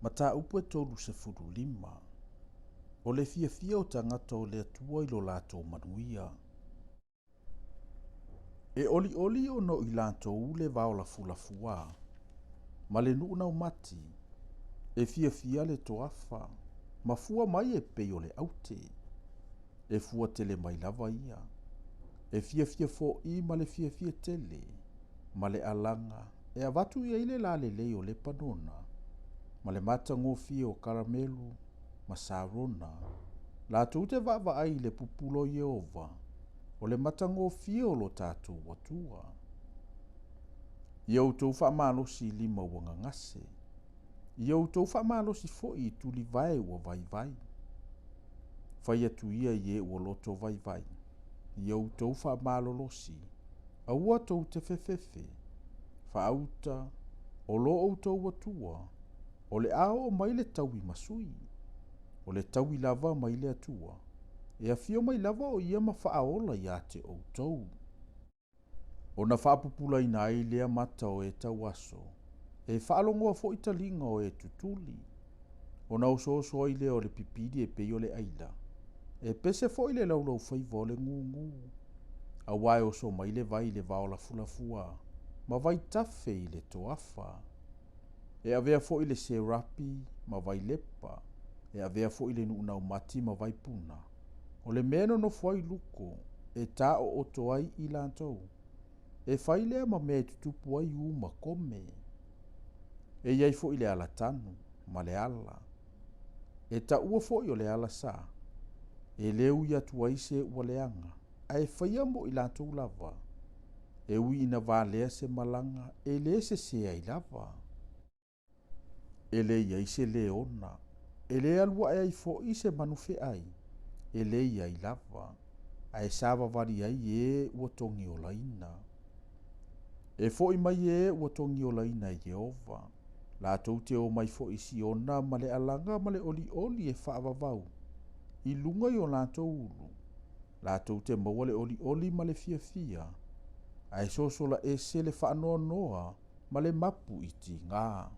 Mata upu tolu se furu lima. O le fia o tangata o le atua ilo lato manuia. E oli o no i lato ule vao la fulafua. Ma le nuuna o mati. E fia le toafa. Ma fua mai e pei o le aute. E fua tele mai lava ia. E fia fo i ma le fia tele. Ma le alanga. E avatu ia ile la le leo le panona. Ma le mata ngofia o karamelu. Ma sarona. La te va ai le pupulo Yehova. O le mata ngofia o lo tatu watua. Iau tau wha malosi lima wanga ngase. Iau tau wha malosi foi tuli vai wa vai. Whai atu ia ye ua loto vai. Iau tau wha malolosi. Aua tau te fefefe. Wha auta. O lo au tau watua. O le ao mai le taui masui. O le taui lava mai le atua. E a fio mai lava o ia ma whaaola ia te o tau. O na whaapupula ina ai lea mata o e tau aso. E whaalongoa fo italinga o e tutuli. O na uso ai lea o le pipidi e pei o le aila. E pese fo ile laulau whaiva o le ngungu. A wae o so mai le vai le vaola fulafua. Ma vai tafe i le toafa. E avea fo ile se rapi ma vai lepa. E avea fo ile nuunau mati ma vai puna. O le meno no fuai luko. E ta o oto ai i lantou. E whailea ma me tutupu ai uma kome. E iai fo i le ala tanu, ma le ala. E ta ua fo i o le ala sa. E leu i atu aise ua leanga. A e whaia mo i lantou lava. E ui ina vālea se malanga, e le se ai lava. E le iai se leona. E le alua ai fo i se manufe ai. E le iai lava. A e sava vari ai e ua tongi o laina. E fo i mai e ua tongi o laina i Jehova. La tau te o mai fo i siona ma le alanga ma le oli e whaavavau. I lunga i o la tau ulu. La tau te maua le oli ma le fia. A e sosola e se le whaanoa noa ma le mapu iti ngā.